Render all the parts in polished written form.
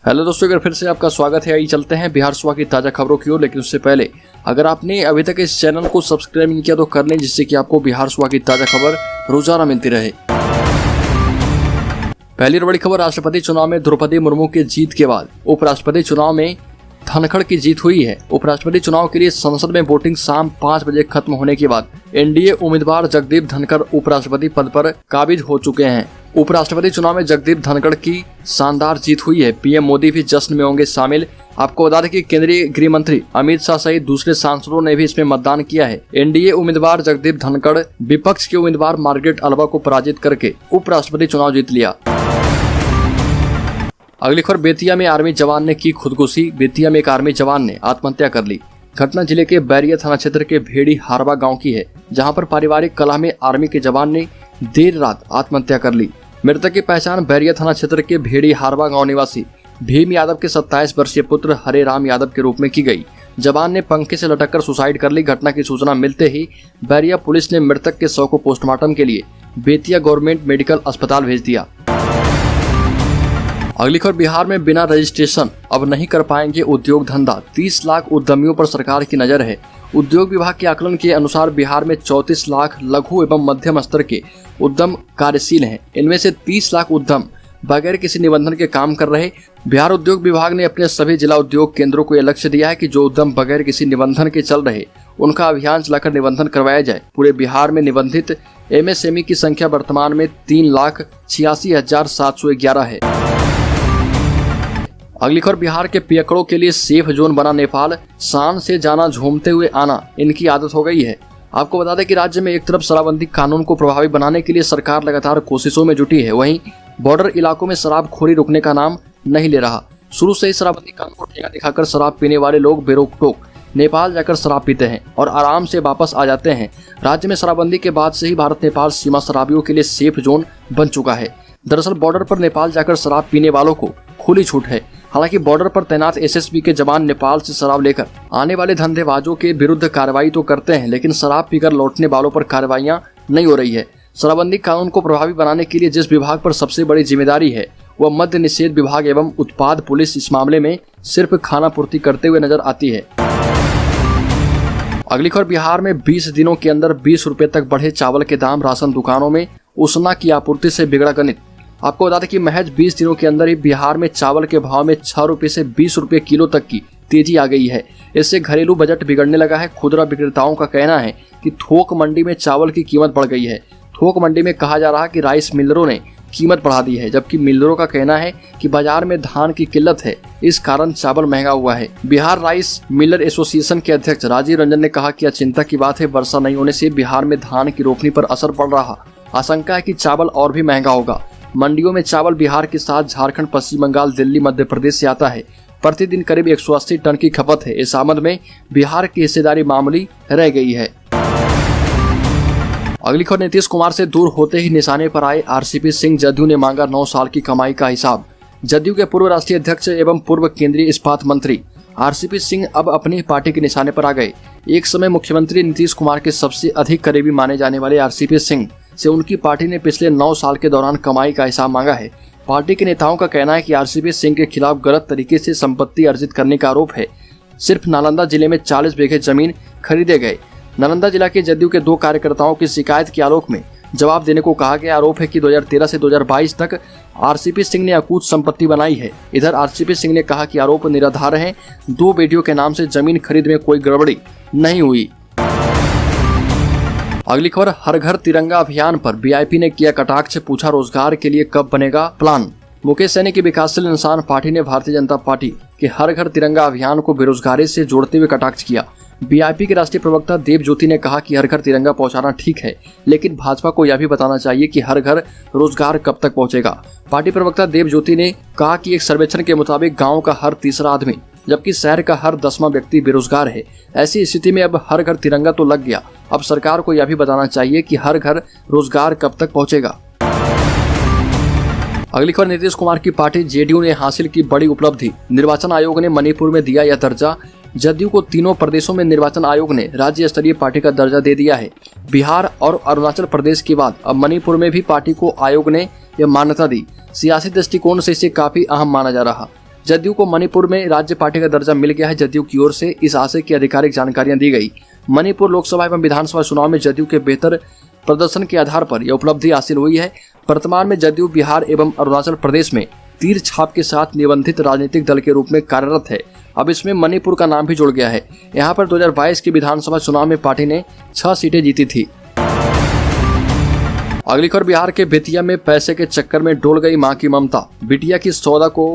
Hello दोस्तों, अगर फिर से आपका स्वागत है। आइए चलते हैं बिहार सुबह की ताज़ा खबरों की ओर। लेकिन उससे पहले अगर आपने अभी तक इस चैनल को सब्सक्राइब नहीं किया तो कर लें, जिससे कि आपको बिहार सुबह की ताज़ा खबर रोजाना मिलती रहे। पहली बड़ी खबर, राष्ट्रपति चुनाव में द्रौपदी मुर्मू की जीत के बाद उपराष्ट्रपति चुनाव में धनखड़ की जीत हुई है। उपराष्ट्रपति चुनाव के लिए संसद में वोटिंग शाम 5 बजे खत्म होने के बाद एनडीए उम्मीदवार जगदीप धनखड़ उपराष्ट्रपति पद पर काबिज हो चुके हैं। उपराष्ट्रपति चुनाव में जगदीप धनखड़ की शानदार जीत हुई है। पीएम मोदी भी जश्न में होंगे शामिल। आपको बता दें कि केंद्रीय गृह मंत्री अमित शाह सहित दूसरे सांसदों ने भी इसमें मतदान किया है। एनडीए उम्मीदवार जगदीप धनखड़ विपक्ष के उम्मीदवार मार्गरेट अल्वा को पराजित करके उपराष्ट्रपति चुनाव जीत लिया। अगली खबर, बेतिया में आर्मी जवान ने की खुदकुशी। बेतिया में एक आर्मी जवान ने आत्महत्या कर ली। घटना जिले के बैरिया थाना क्षेत्र के भेड़ी हारवा गांव की है, जहां पर पारिवारिक कलह में आर्मी के जवान ने देर रात आत्महत्या कर ली। मृतक की पहचान बैरिया थाना क्षेत्र के भेड़ी हारवा गांव निवासी भीम यादव के 27 वर्षीय पुत्र हरे राम यादव के रूप में की गई। जवान ने पंखे से लटककर सुसाइड कर ली। घटना की सूचना मिलते ही बैरिया पुलिस ने मृतक के शव को पोस्टमार्टम के लिए बेतिया गवर्नमेंट मेडिकल अस्पताल भेज दिया। अगली खबर, बिहार में बिना रजिस्ट्रेशन अब नहीं कर पाएंगे उद्योग धंधा। 30 लाख उद्यमियों पर सरकार की नजर है। उद्योग विभाग के आकलन के अनुसार बिहार में 34 लाख लघु एवं मध्यम स्तर के उद्यम कार्यशील हैं। इनमें से 30 लाख उद्यम बगैर किसी निबंधन के काम कर रहे। बिहार उद्योग विभाग ने अपने सभी जिला उद्योग केंद्रों को यह लक्ष्य दिया है कि जो उद्यम बगैर किसी निबंधन के चल रहे उनका अभियान चलाकर निबंधन करवाया जाए। पूरे बिहार में निबंधित एमएसएमई की संख्या वर्तमान में 3,86,711 है। अगली खबर, बिहार के पियकड़ों के लिए सेफ जोन बना नेपाल। शान से जाना, झूमते हुए आना इनकी आदत हो गई है। आपको बता दें कि राज्य में एक तरफ शराबबंदी कानून को प्रभावी बनाने के लिए सरकार लगातार कोशिशों में जुटी है, वहीं बॉर्डर इलाकों में शराबखोरी रुकने का नाम नहीं ले रहा। शुरू से ही शराबबंदी कानून को ठेका दिखाकर शराब पीने वाले लोग बेरोक-टोक नेपाल जाकर शराब पीते हैं और आराम से वापस आ जाते हैं। राज्य में शराबबंदी के बाद से ही भारत नेपाल सीमा शराबियों के लिए सेफ जोन बन चुका है। दरअसल बॉर्डर पर नेपाल जाकर शराब पीने वालों को खुली छूट है। हालांकि बॉर्डर पर तैनात एसएसबी के जवान नेपाल से शराब लेकर आने वाले धंधेबाजों के विरुद्ध कार्रवाई तो करते हैं, लेकिन शराब पीकर लौटने वालों पर कार्रवाइयां नहीं हो रही है। शराबबंदी कानून को प्रभावी बनाने के लिए जिस विभाग पर सबसे बड़ी जिम्मेदारी है वह मद्य निषेध विभाग एवं उत्पाद पुलिस इस मामले में सिर्फ खाना पूर्ति करते हुए नजर आती है। अगली खबर, बिहार में 20 दिनों के अंदर 20 रुपए तक बढ़े चावल के दाम। राशन दुकानों में उसना की आपूर्ति से बिगड़ा गणित। आपको बता दें कि महज 20 दिनों के अंदर ही बिहार में चावल के भाव में 6 रुपए से 20 रुपए किलो तक की तेजी आ गई है। इससे घरेलू बजट बिगड़ने लगा है। खुदरा विक्रेताओं का कहना है कि थोक मंडी में चावल की कीमत बढ़ गई है। थोक मंडी में कहा जा रहा है कि राइस मिलरों ने कीमत बढ़ा दी है, जबकि मिलरों का कहना है कि बाजार में धान की किल्लत है, इस कारण चावल महंगा हुआ है। बिहार राइस मिलर एसोसिएशन के अध्यक्ष राजीव रंजन ने कहा कि यह चिंता की बात है। वर्षा नहीं होने से बिहार में धान की रोपनी पर असर पड़ रहा। आशंका है कि चावल और भी महंगा होगा। मंडियों में चावल बिहार के साथ झारखंड, पश्चिम बंगाल, दिल्ली, मध्य प्रदेश से आता है। प्रतिदिन करीब 180 टन की खपत है। इस आमद में बिहार की हिस्सेदारी मामूली रह गई है। अगली खबर, नीतीश कुमार से दूर होते ही निशाने पर आए आरसीपी सिंह। जदयू ने मांगा 9 साल की कमाई का हिसाब। जदयू के पूर्व राष्ट्रीय अध्यक्ष एवं पूर्व केंद्रीय इस्पात मंत्री आरसीपी सिंह अब अपनी पार्टी के निशाने पर आ गए। एक समय मुख्यमंत्री नीतीश कुमार के सबसे अधिक करीबी माने जाने वाले आरसीपी सिंह से उनकी पार्टी ने पिछले 9 साल के दौरान कमाई का हिसाब मांगा है। पार्टी के नेताओं का कहना है कि आरसीपी सिंह के खिलाफ गलत तरीके से संपत्ति अर्जित करने का आरोप है। सिर्फ नालंदा जिले में 40 बीघे जमीन खरीदे गए। नालंदा जिला के जदयू के 2 कार्यकर्ताओं की शिकायत के आलोक में जवाब देने को कहा गया। आरोप है कि 2013 से 2022 तक आरसीपी सिंह ने अकूत संपत्ति बनाई है। इधर आरसीपी सिंह ने कहा कि आरोप निराधार है। 2 बेटियों के नाम से जमीन खरीद में कोई गड़बड़ी नहीं हुई। अगली खबर, हर घर तिरंगा अभियान पर वीआईपी ने किया कटाक्ष। पूछा रोजगार के लिए कब बनेगा प्लान। मुकेश सहनी की विकासशील इंसान पार्टी ने भारतीय जनता पार्टी के हर घर तिरंगा अभियान को बेरोजगारी से जोड़ते हुए कटाक्ष किया। वीआईपी के राष्ट्रीय प्रवक्ता देव ज्योति ने कहा कि हर घर तिरंगा पहुंचाना ठीक है, लेकिन भाजपा को यह भी बताना चाहिए कि हर घर रोजगार कब तक पहुंचेगा। पार्टी प्रवक्ता देव ज्योति ने कहा कि एक सर्वेक्षण के मुताबिक गाँव का हर तीसरा आदमी जबकि शहर का हर 10वां व्यक्ति बेरोजगार है। ऐसी स्थिति में अब हर घर तिरंगा तो लग गया, अब सरकार को यह भी बताना चाहिए कि हर घर रोजगार कब तक पहुंचेगा। अगली खबर, नीतीश कुमार की पार्टी जेडीयू ने हासिल की बड़ी उपलब्धि। निर्वाचन आयोग ने मणिपुर में दिया यह दर्जा। जदयू को तीनों प्रदेशों में निर्वाचन आयोग ने राज्य स्तरीय पार्टी का दर्जा दे दिया है। बिहार और अरुणाचल प्रदेश के बाद अब मणिपुर में भी पार्टी को आयोग ने यह मान्यता दी। सियासी दृष्टिकोण से इसे काफी अहम माना जा रहा। जदयू को मणिपुर में राज्य पार्टी का दर्जा मिल गया है। जदयू की ओर से इस आशय की आधिकारिक जानकारियां दी गई। मणिपुर लोकसभा एवं विधानसभा चुनाव में जदयू के बेहतर प्रदर्शन के आधार पर यह उपलब्धि हासिल हुई है। वर्तमान में जदयू बिहार एवं अरुणाचल प्रदेश में तीर छाप के साथ निबंधित राजनीतिक दल के रूप में कार्यरत है। अब इसमें मणिपुर का नाम भी जुड़ गया है। यहाँ पर 2022 के विधानसभा चुनाव में पार्टी ने 6 सीटें जीती थी। अगली खबर, बिहार के बेतिया में पैसे के चक्कर में डोल गई मां की ममता। बिटिया की सौदा को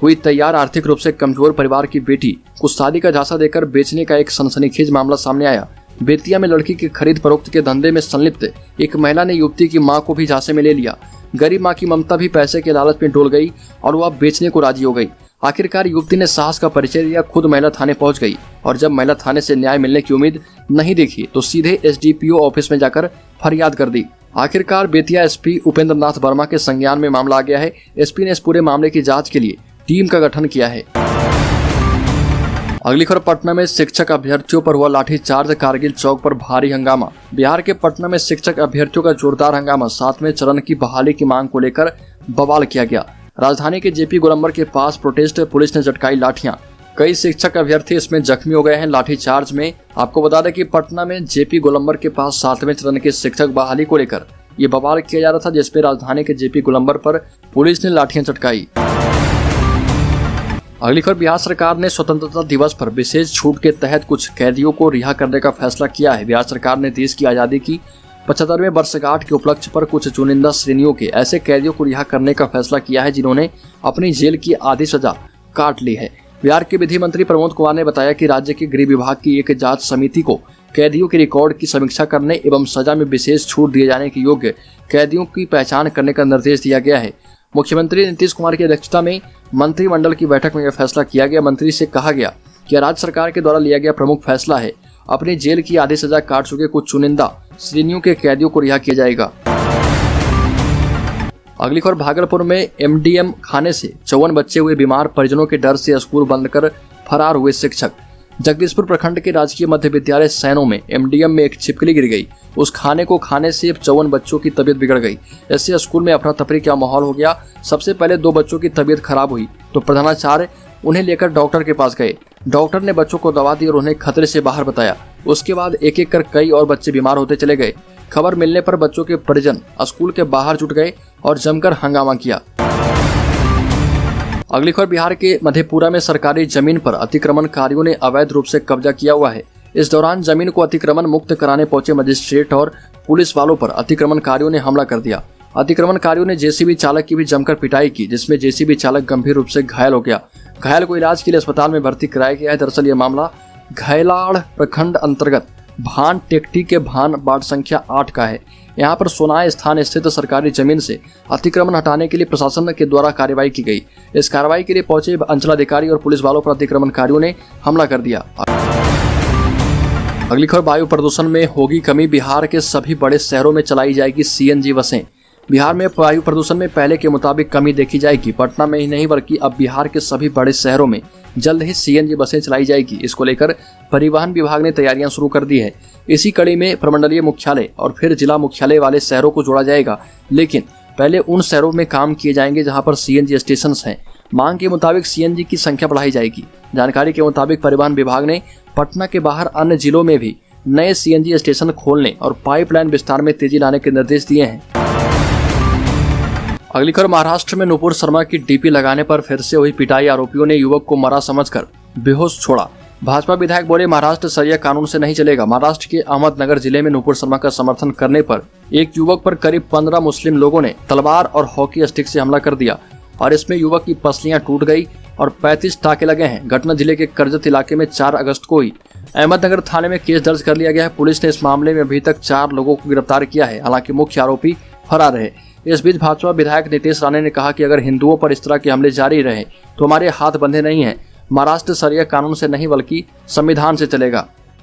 हुई तैयार आर्थिक रूप से कमजोर परिवार की बेटी को शादी का झांसा देकर बेचने का एक सनसनीखेज मामला सामने आया। बेतिया में लड़की की खरीद फरोख्त के धंधे में संलिप्त एक महिला ने युवती की मां को भी झांसे में ले लिया। गरीब मां की ममता भी पैसे के लालच में डोल गई और वह बेचने को राजी हो गई। आखिरकार युवती ने साहस का परिचय दिया, खुद महिला थाने पहुंच गई और जब महिला थाने से न्याय मिलने की उम्मीद नहीं देखी तो सीधे एसडीपीओ ऑफिस में जाकर फरियाद कर दी। आखिरकार बेतिया एसपी उपेंद्र नाथ वर्मा के संज्ञान में मामला आ गया है। एसपी ने इस पूरे मामले की जांच के लिए टीम का गठन किया है। अगली खबर, पटना में शिक्षक अभ्यर्थियों पर हुआ लाठीचार्ज, कारगिल चौक पर भारी हंगामा। बिहार के पटना में शिक्षक अभ्यर्थियों का जोरदार हंगामा, 7वें चरण की बहाली की मांग को लेकर बवाल किया गया। राजधानी के जेपी गोलंबर के पास प्रोटेस्ट पुलिस ने झटकाई लाठियां। कई शिक्षक अभ्यर्थी इसमें जख्मी हो गए हैं। लाठीचार्ज में आपको बता दें कि पटना में जेपी गोलंबर के पास 7वें चरण के शिक्षक बहाली को लेकर ये बवाल किया जा रहा था, जिसपे राजधानी के जेपी गोलंबर पर पुलिस ने लाठियां चटकाई। अगली खबर, बिहार सरकार ने स्वतंत्रता दिवस पर विशेष छूट के तहत कुछ कैदियों को रिहा करने का फैसला किया है। बिहार सरकार ने देश की आजादी की 75वें वर्षगांठ के उपलक्ष्य पर कुछ चुनिंदा श्रेणियों के ऐसे कैदियों को रिहा करने का फैसला किया है जिन्होंने अपनी जेल की आधी सजा काट ली है। बिहार के विधि मंत्री प्रमोद कुमार ने बताया कि राज्य के गृह विभाग की एक जांच समिति को कैदियों के रिकॉर्ड की समीक्षा करने एवं सजा में विशेष छूट दिए जाने के योग्य कैदियों की पहचान करने का निर्देश दिया गया है। मुख्यमंत्री नीतीश कुमार की अध्यक्षता में मंत्रिमंडल की बैठक में यह फैसला किया गया। मंत्री से कहा गया कि राज्य सरकार के द्वारा लिया गया प्रमुख फैसला है, अपनी जेल की आधी सजा काट चुके कुछ चुनिंदा श्रेणियों के कैदियों को रिहा किया जाएगा। अगली खबर, भागलपुर में एमडीएम खाने से 54 बच्चे हुए बीमार, परिजनों के डर से स्कूल बंद कर फरार हुए शिक्षक। जगदीशपुर प्रखंड के राजकीय मध्य विद्यालय सैनो में एमडीएम में एक छिपकली गिर गई। उस खाने को खाने से 54 बच्चों की तबीयत बिगड़ गई। इससे स्कूल में अफरा तफरी का माहौल हो गया। सबसे पहले 2 बच्चों की तबीयत खराब हुई तो प्रधानाचार्य उन्हें लेकर डॉक्टर के पास गए। डॉक्टर ने बच्चों को दवा दी और उन्हें खतरे से बाहर बताया। उसके बाद एक एक कर कई और बच्चे बीमार होते चले गए। खबर मिलने पर बच्चों के परिजन स्कूल के बाहर जुट गए और जमकर हंगामा किया। अगली खबर, बिहार के मधेपुरा में सरकारी जमीन पर अतिक्रमणकारियों ने अवैध रूप से कब्जा किया हुआ है। इस दौरान जमीन को अतिक्रमण मुक्त कराने पहुंचे मजिस्ट्रेट और पुलिस वालों पर अतिक्रमणकारियों ने हमला कर दिया। अतिक्रमणकारियों ने जेसीबी चालक की भी जमकर पिटाई की, जिसमें जेसीबी चालक गंभीर रूप से घायल हो गया। घायल को इलाज के लिए अस्पताल में भर्ती कराया गया है। दरअसल ये मामला घैलाड़ प्रखंड अंतर्गत भान टेकटी के भान वार्ड संख्या 8 का है। यहाँ पर सोनाई स्थान स्थित सरकारी जमीन से अतिक्रमण हटाने के लिए प्रशासन के द्वारा कार्रवाई की गई। इस कार्रवाई के लिए पहुंचे अंचलाधिकारी और पुलिस वालों पर अतिक्रमणकारियों ने हमला कर दिया। अगली खबर, वायु प्रदूषण में होगी कमी, बिहार के सभी बड़े शहरों में चलाई जाएगी सीएनजी बसें। बिहार में वायु प्रदूषण में पहले के मुताबिक कमी देखी जाएगी। पटना में ही नहीं बल्कि अब बिहार के सभी बड़े शहरों में जल्द ही सीएनजी बसें चलाई जाएगी। इसको लेकर परिवहन विभाग ने तैयारियां शुरू कर दी है। इसी कड़ी में प्रमंडलीय मुख्यालय और फिर जिला मुख्यालय वाले शहरों को जोड़ा जाएगा, लेकिन पहले उन शहरों में काम किए जाएंगे जहां पर सीएनजी स्टेशन हैं। मांग के मुताबिक सीएनजी की संख्या बढ़ाई जाएगी। जानकारी के मुताबिक परिवहन विभाग ने पटना के बाहर अन्य जिलों में भी नए सीएनजी स्टेशन खोलने और पाइपलाइन विस्तार में तेजी लाने के निर्देश दिए हैं। अगली खबर, महाराष्ट्र में नुपुर शर्मा की डीपी लगाने पर फिर से हुई पिटाई, आरोपियों ने युवक को मरा समझकर बेहोश छोड़ा। भाजपा विधायक बोले, महाराष्ट्र शरिया कानून से नहीं चलेगा। महाराष्ट्र के अहमदनगर जिले में नुपुर शर्मा का समर्थन करने पर एक युवक पर करीब 15 मुस्लिम लोगों ने तलवार और हॉकी स्टिक से हमला कर दिया और इसमें युवक की पसलियां टूट गई और 35 टाके लगे हैं। घटना जिले के करजत इलाके में 4 अगस्त को हुई। अहमदनगर थाने में केस दर्ज कर लिया गया है। पुलिस ने इस मामले में अभी तक 4 लोगों को गिरफ्तार किया है, हालांकि मुख्य आरोपी फरार है। इस बीच भाजपा विधायक नीतीश राणे ने कहा कि अगर हिंदुओं पर इस तरह के हमले जारी रहे तो हमारे हाथ बंधे नहीं हैं। महाराष्ट्र शरिया कानून से नहीं बल्कि संविधान से चलेगा।